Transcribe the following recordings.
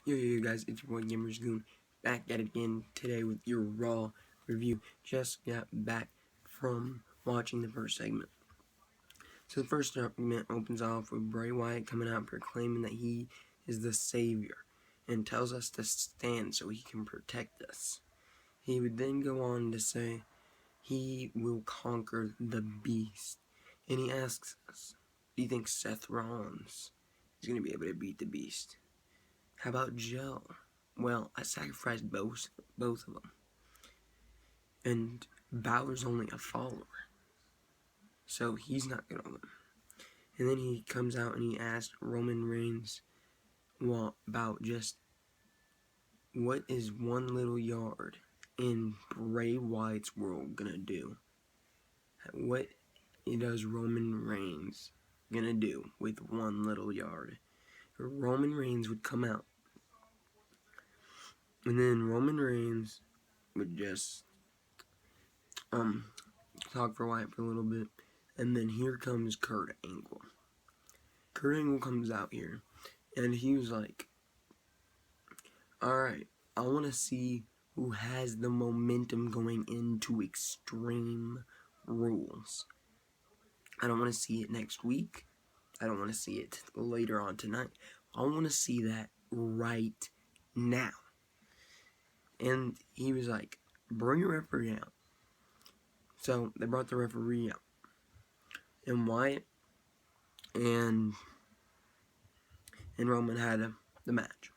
Yo guys, it's your boy Gamers Goon back at it again today with your Raw review. Just got back from watching the first segment. So the first segment opens off with Bray Wyatt coming out proclaiming that he is the savior and tells us to stand so he can protect us. He would then go on to say he will conquer the beast. And he asks us, do you think Seth Rollins is going to be able to beat the beast? How about Joe? Well, I sacrificed both of them. And Balor's only a follower, so he's not going to win. And then he comes out and he asks Roman Reigns, well, about just what is one little yard in Bray Wyatt's world going to do? What does Roman Reigns going to do with one little yard? Roman Reigns would come out. And then Roman Reigns would just talk for Wyatt for a little bit, and then here comes Kurt Angle. Kurt Angle comes out here, and he was like, alright, I want to see who has the momentum going into Extreme Rules. I don't want to see it next week. I don't want to see it later on tonight. I want to see that right now. And he was like, bring your referee out. So they brought the referee out. And Wyatt and Roman had the match.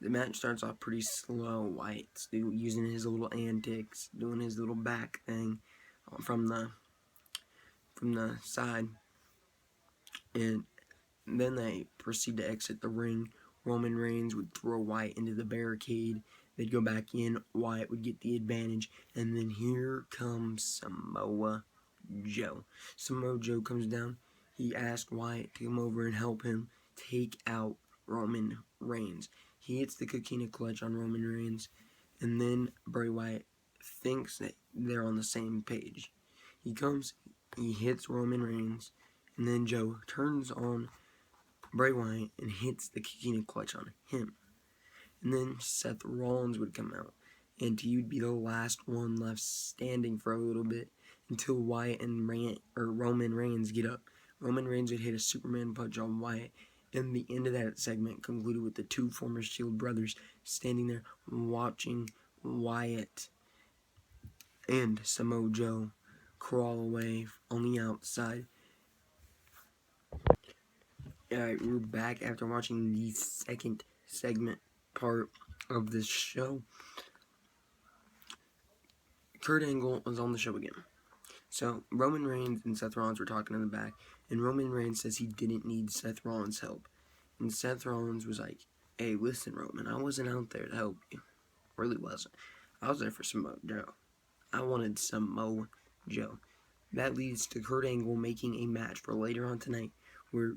The match starts off pretty slow. Wyatt's using his little antics, doing his little back thing from the side. And then they proceed to exit the ring. Roman Reigns would throw Wyatt into the barricade. They'd go back in. Wyatt would get the advantage. And then here comes Samoa Joe. Samoa Joe comes down. He asked Wyatt to come over and help him take out Roman Reigns. He hits the Coquina Clutch on Roman Reigns. And then Bray Wyatt thinks that they're on the same page. He comes, he hits Roman Reigns. And then Joe turns on Bray Wyatt and hits the Coquina Clutch on him. And then Seth Rollins would come out, and he would be the last one left standing for a little bit until Wyatt and Roman Reigns get up. Roman Reigns would hit a Superman punch on Wyatt, and the end of that segment concluded with the two former Shield brothers standing there watching Wyatt and Samoa Joe crawl away on the outside. We're back after watching the second segment part of this show. Kurt Angle was on the show again. So Roman Reigns and Seth Rollins were talking in the back, and Roman Reigns says he didn't need Seth Rollins' help. And Seth Rollins was like, hey, listen, Roman, I wasn't out there to help you. Really wasn't. I was there for Samoa Joe. I wanted Samoa Joe. That leads to Kurt Angle making a match for later on tonight where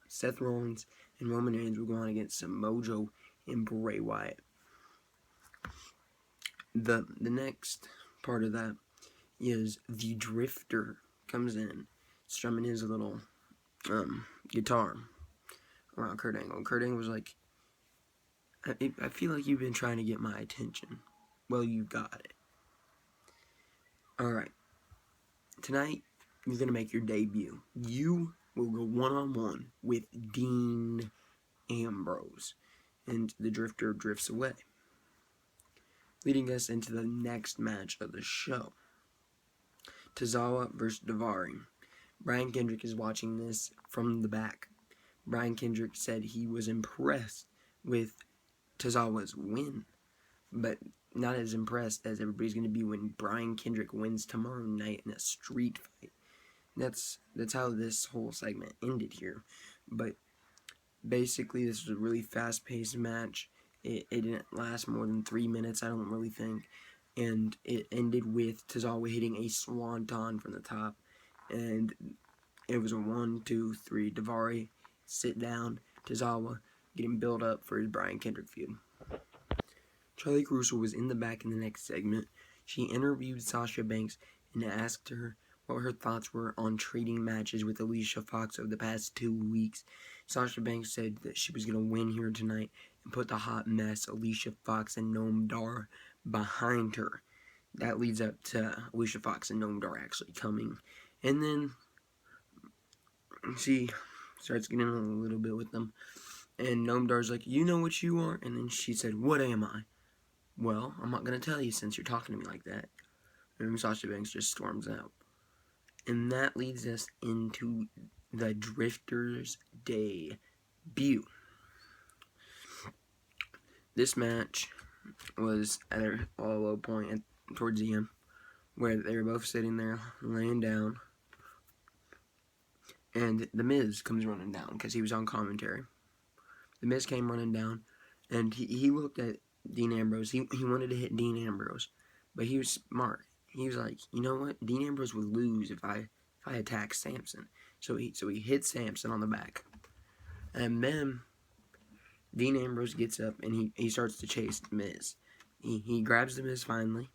Seth Rollins and Roman Reigns will go on against Samoa Joe and Bray Wyatt. The next part of that is the Drifter comes in, strumming his little guitar around Kurt Angle. And Kurt Angle was like, I feel like you've been trying to get my attention. Well, you got it. Alright. Tonight, you're going to make your debut. You will go one-on-one with Dean Ambrose. And the Drifter drifts away, leading us into the next match of the show. Tozawa versus Daivari. Brian Kendrick is watching this from the back. Brian Kendrick said he was impressed with Tozawa's win, but not as impressed as everybody's going to be when Brian Kendrick wins tomorrow night in a street fight. That's how this whole segment ended here. But basically, this was a really fast-paced match. It didn't last more than 3 minutes, I don't really think. And it ended with Tozawa hitting a swanton from the top. And it was a 1, 2, 3. Daivari, sit down. Tozawa getting built up for his Brian Kendrick feud. Charlie Caruso was in the back in the next segment. She interviewed Sasha Banks and asked her what her thoughts were on trading matches with Alicia Fox over the past 2 weeks. Sasha Banks said that she was going to win here tonight and put the hot mess, Alicia Fox and Noam Dar, behind her. That leads up to Alicia Fox and Noam Dar actually coming. And then she starts getting a little bit with them. And Noam Dar's like, you know what you are? And then she said, what am I? Well, I'm not going to tell you since you're talking to me like that. And Sasha Banks just storms out. And that leads us into the Drifters' debut. This match was at a low point towards the end, where they were both sitting there, laying down, and The Miz comes running down, because he was on commentary. The Miz came running down, and he looked at Dean Ambrose. He wanted to hit Dean Ambrose, but he was smart. He was like, you know what? Dean Ambrose would lose if I attack Samson. So he hit Samson on the back. And then Dean Ambrose gets up and he starts to chase The Miz. He grabs The Miz finally,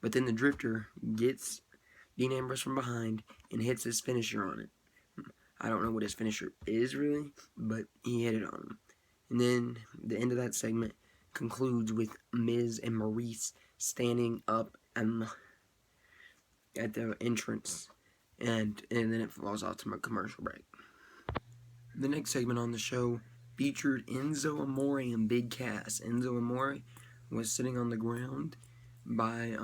but then the Drifter gets Dean Ambrose from behind and hits his finisher on it. I don't know what his finisher is really, but he hit it on him. And then the end of that segment concludes with Miz and Maurice standing up at the entrance, and then it falls off to a commercial break. The next segment on the show featured Enzo Amore and Big Cass. Enzo Amore was sitting on the ground by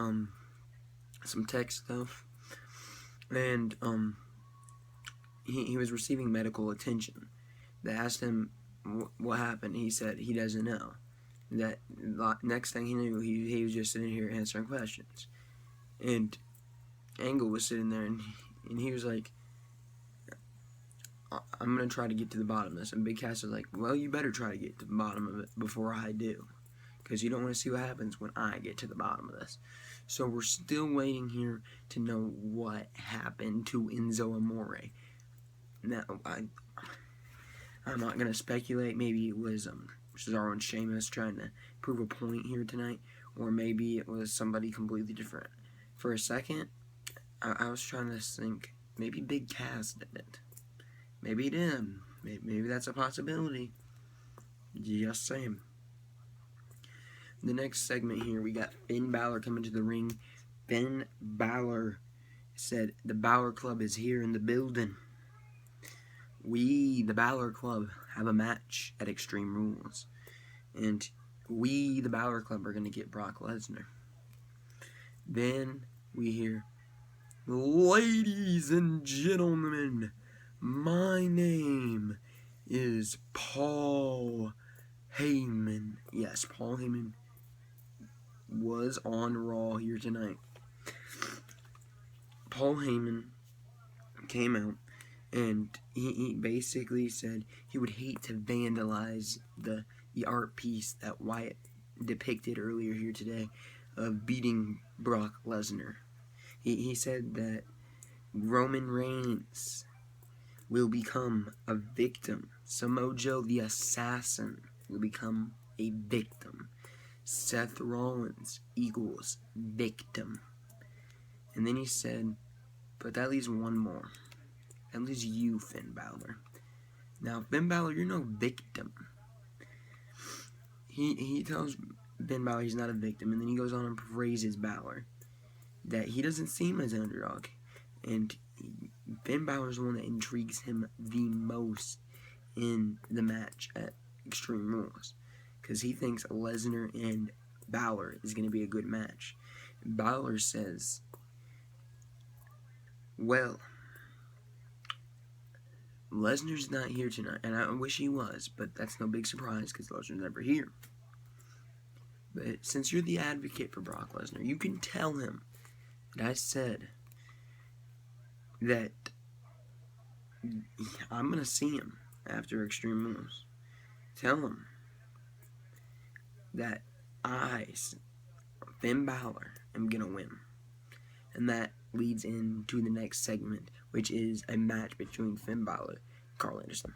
some tech stuff, and he was receiving medical attention. They asked him what happened. He said he doesn't know. That next thing he knew, he was just sitting here answering questions. And Angle was sitting there, and he was like, I'm going to try to get to the bottom of this. And Big Cass was like, well, you better try to get to the bottom of it before I do, because you don't want to see what happens when I get to the bottom of this. So we're still waiting here to know what happened to Enzo Amore. Now, I'm not going to speculate. Maybe it was Cesaro and Sheamus trying to prove a point here tonight, or maybe it was somebody completely different. For a second, I was trying to think, maybe Big Cass did it. Maybe he did. Maybe that's a possibility. Just saying. The next segment here, we got Finn Balor coming to the ring. Finn Balor said, the Balor Club is here in the building. We, the Balor Club, have a match at Extreme Rules. And we, the Balor Club, are going to get Brock Lesnar. Then we hear, ladies and gentlemen, my name is Paul Heyman. Yes, Paul Heyman was on Raw here tonight. Paul Heyman came out and he basically said he would hate to vandalize the art piece that Wyatt depicted earlier here today of beating Brock Lesnar. He said that Roman Reigns will become a victim. Samoa Joe the Assassin will become a victim. Seth Rollins equals victim. And then he said, but that leaves one more. That leaves you, Finn Balor. Now, Finn Balor, you're no victim. He tells Finn Balor he's not a victim, and then he goes on and praises Balor, that he doesn't see him as an underdog. And Finn Balor is the one that intrigues him the most in the match at Extreme Rules, because he thinks Lesnar and Balor is going to be a good match. Balor says, well, Lesnar's not here tonight, and I wish he was, but that's no big surprise because Lesnar's never here. But since you're the advocate for Brock Lesnar, you can tell him that I said that I'm going to see him after Extreme Rules. Tell him that I, Finn Balor, am going to win. And that leads into the next segment, which is a match between Finn Balor and Carl Anderson.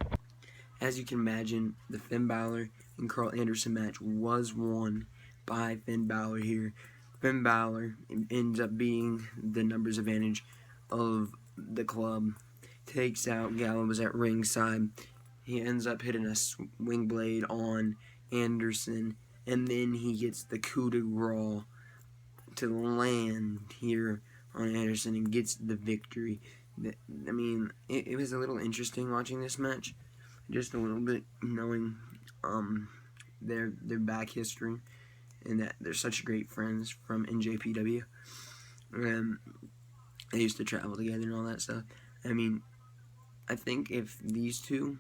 As you can imagine, the Finn Balor and Carl Anderson match was won by Finn Balor here. Finn Balor ends up being the numbers advantage of the club. Takes out Gallows at ringside. He ends up hitting a swing blade on Anderson, and then he gets the coup de grace to land here on Anderson and gets the victory. I mean, it was a little interesting watching this match, just a little bit, knowing their back history and that they're such great friends from NJPW. They used to travel together and all that stuff. I mean, I think if these two,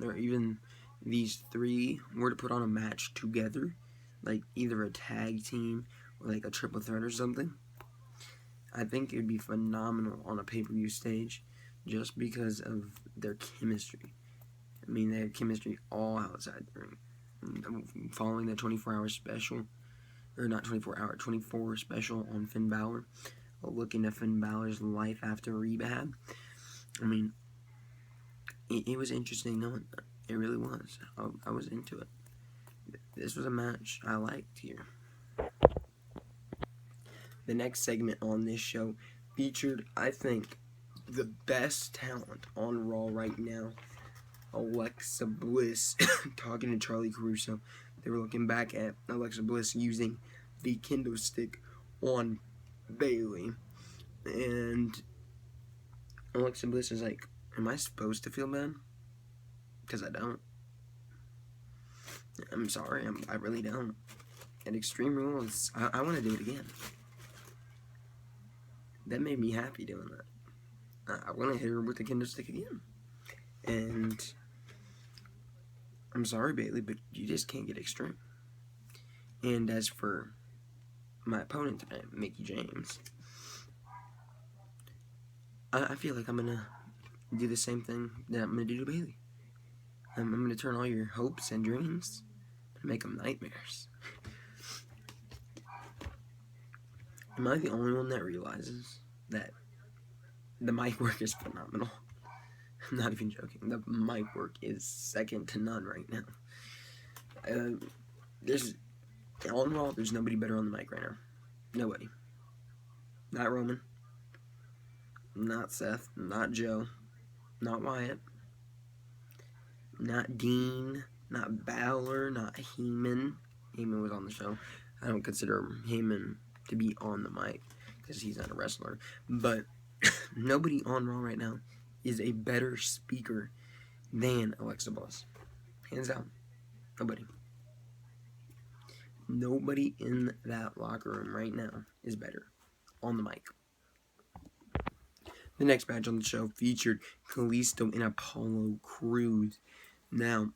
or even these three, were to put on a match together, like either a tag team or like a triple threat or something, I think it would be phenomenal on a pay-per-view stage just because of their chemistry. I mean, they have chemistry all outside the ring. Following the 24-hour special, or not 24-hour, 24 special on Finn Balor, looking at Finn Balor's life after rehab. I mean, it was interesting knowing that. It really was. I was into it. This was a match I liked here. The next segment on this show featured, I think, the best talent on Raw right now. Alexa Bliss talking to Charlie Caruso. They were looking back at Alexa Bliss using the kendo stick on Bayley. And Alexa Bliss is like, am I supposed to feel bad? Because I don't. I'm sorry, I really don't. At Extreme Rules, I want to do it again. That made me happy doing that. I want to hit her with the kendo stick again. And I'm sorry, Bayley, but you just can't get extreme. And as for my opponent tonight, Mickie James, I feel like I'm going to do the same thing that I'm going to do to Bayley. I'm going to turn all your hopes and dreams and make them nightmares. Am I the only one that realizes that the mic work is phenomenal? I'm not even joking. The mic work is second to none right now. On Raw, there's nobody better on the mic right now. Nobody. Not Roman. Not Seth. Not Joe. Not Wyatt. Not Dean. Not Balor. Not Heyman. Heyman was on the show. I don't consider Heyman to be on the mic because he's not a wrestler. But nobody on Raw right now is a better speaker than Alexa Bliss. Hands down. Nobody. Nobody in that locker room right now is better on the mic. The next match on the show featured Kalisto and Apollo Crews. Now,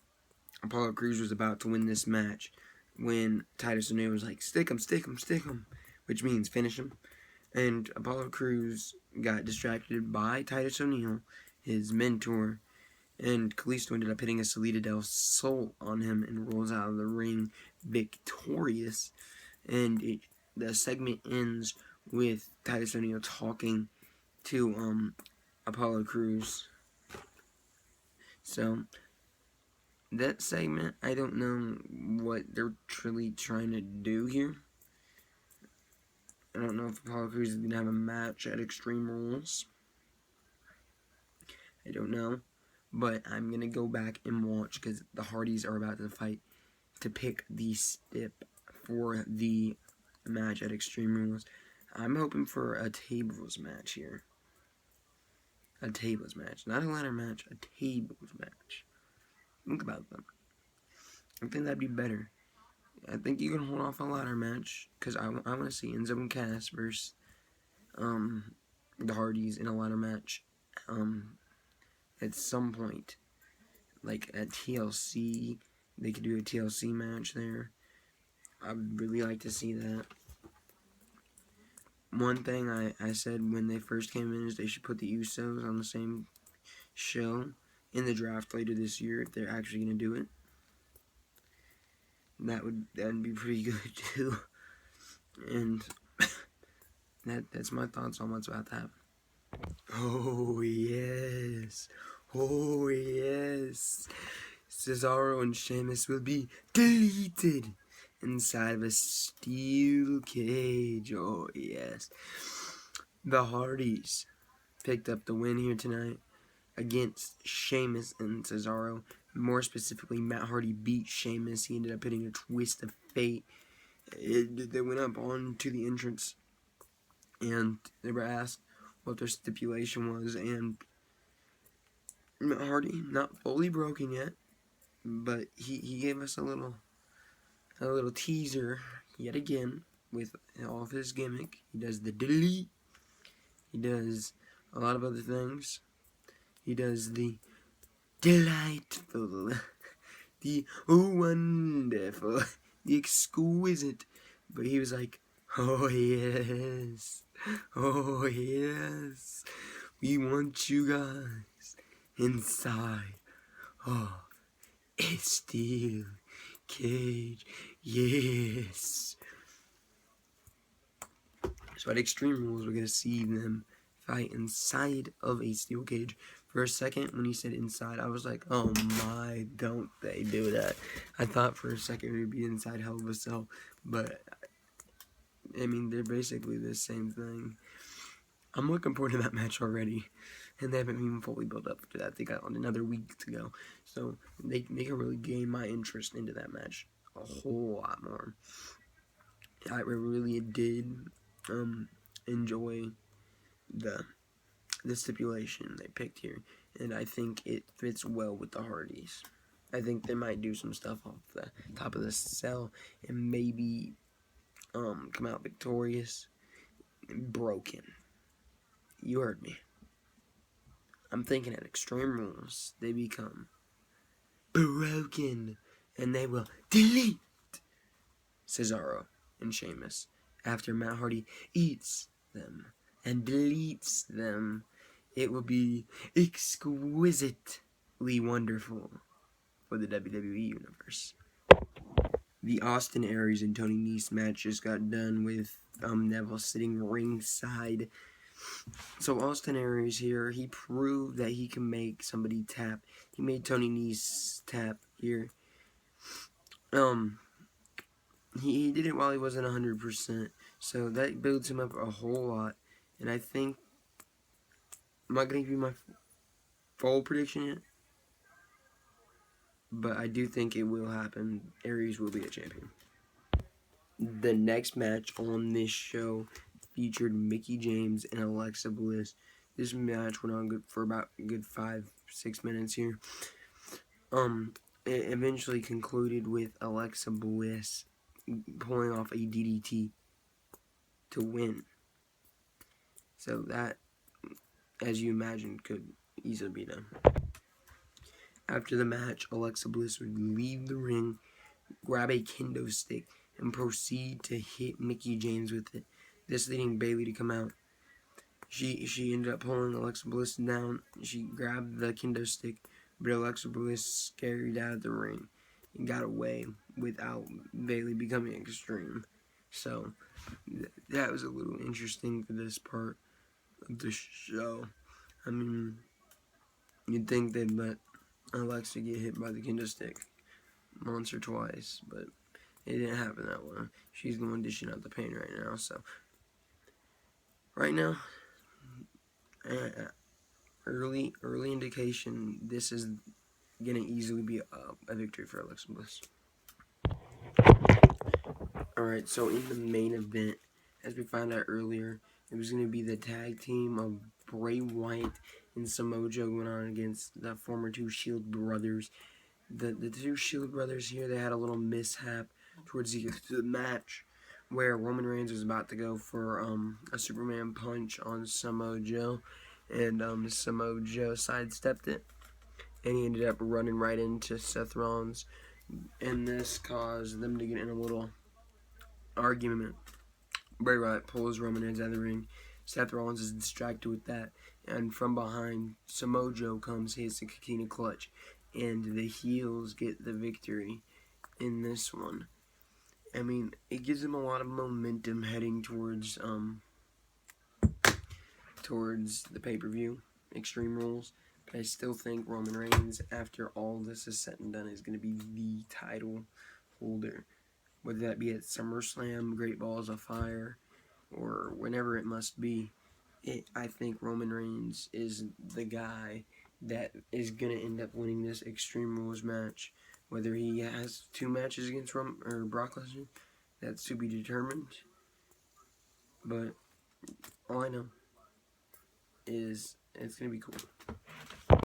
Apollo Crews was about to win this match when Titus O'Neil was like, stick him, stick him, stick him, which means finish him. And Apollo Crews got distracted by Titus O'Neil, his mentor, and Kalisto ended up hitting a Salida del Sol on him and rolls out of the ring victorious. And the segment ends with Titus O'Neil talking to Apollo Crews. So that segment, I don't know what they're truly trying to do here. I don't know if Apollo Crews is going to have a match at Extreme Rules. I don't know. But I'm going to go back and watch because the Hardys are about to fight to pick the stip for the match at Extreme Rules. I'm hoping for a tables match here. A tables match. Not a ladder match, a tables match. Think about them. I think that'd be better. I think you can hold off a ladder match because I want to see Enzo and Cass versus the Hardys in a ladder match at some point. Like at TLC, they could do a TLC match there. I'd really like to see that. One thing I said when they first came in is they should put the Usos on the same show in the draft later this year if they're actually going to do it. That'd be pretty good too. And that's my thoughts on what's about to happen. Oh yes. Oh yes. Cesaro and Sheamus will be deleted inside of a steel cage. Oh yes. The Hardys picked up the win here tonight against Sheamus and Cesaro. More specifically, Matt Hardy beat Sheamus. He ended up hitting a twist of fate. They went up onto the entrance, and they were asked what their stipulation was, and Matt Hardy, not fully broken yet, but he gave us a little teaser yet again with all of his gimmick. He does the delete. He does a lot of other things. He does the delightful, the wonderful, the exquisite. But he was like, oh yes, we want you guys inside of a steel cage, yes. So at Extreme Rules, we're going to see them fight inside of a steel cage. For a second, when he said inside, I was like, oh my, don't they do that. I thought for a second it would be inside Hell of a Cell, but, I mean, they're basically the same thing. I'm looking forward to that match already, and they haven't even fully built up to that. They got another week to go, so they can really gain my interest into that match a whole lot more. I really did enjoy the stipulation they picked here, and I think it fits well with the Hardys. I think they might do some stuff off the top of the cell and maybe come out victorious. Broken. You heard me. I'm thinking at Extreme Rules, they become broken, and they will delete Cesaro and Sheamus after Matt Hardy eats them and deletes them. It will be exquisitely wonderful for the WWE Universe. The Austin Aries and Tony Nese match just got done with Neville sitting ringside. So Austin Aries here, he proved that he can make somebody tap. He made Tony Nese tap here. He did it while he wasn't 100%, so that builds him up a whole lot. And I think, I'm not going to give you my full prediction yet, but I do think it will happen. Aries will be the champion. The next match on this show featured Mickie James and Alexa Bliss. This match went on for about a good 5-6 minutes here. It eventually concluded with Alexa Bliss pulling off a DDT to win. So that, as you imagine, could easily be done. After the match, Alexa Bliss would leave the ring, grab a kendo stick, and proceed to hit Mickie James with it, this leading Bayley to come out. She ended up pulling Alexa Bliss down. She grabbed the kendo stick, but Alexa Bliss scurried out of the ring and got away without Bayley becoming extreme. So that was a little interesting for this part of the show. I mean, you'd think they'd let Alexa get hit by the kendo stick once or twice, but it didn't happen that way. She's the one dishing out the pain right now. So right now, early indication, this is gonna easily be a victory for Alexa Bliss. Alright, so in the main event, as we found out earlier, it was gonna be the tag team of Bray Wyatt and Samoa Joe going on against the former two Shield brothers. The two Shield brothers here, they had a little mishap towards the match where Roman Reigns was about to go for a Superman punch on Samoa Joe, and Samoa Joe sidestepped it, and he ended up running right into Seth Rollins, and this caused them to get in a little argument. Bray Wyatt pulls Roman Reigns out of the ring. Seth Rollins is distracted with that, and from behind, Samoa Joe comes, hits the Coquina Clutch, and the heels get the victory in this one. I mean, it gives them a lot of momentum heading towards the pay-per-view, Extreme Rules. But I still think Roman Reigns, after all this is said and done, is going to be the title holder. Whether that be at SummerSlam, Great Balls of Fire, or whenever it must be. I think Roman Reigns is the guy that is going to end up winning this Extreme Rules match. Whether he has 2 matches against Brock Lesnar, that's to be determined. But all I know is it's going to be cool.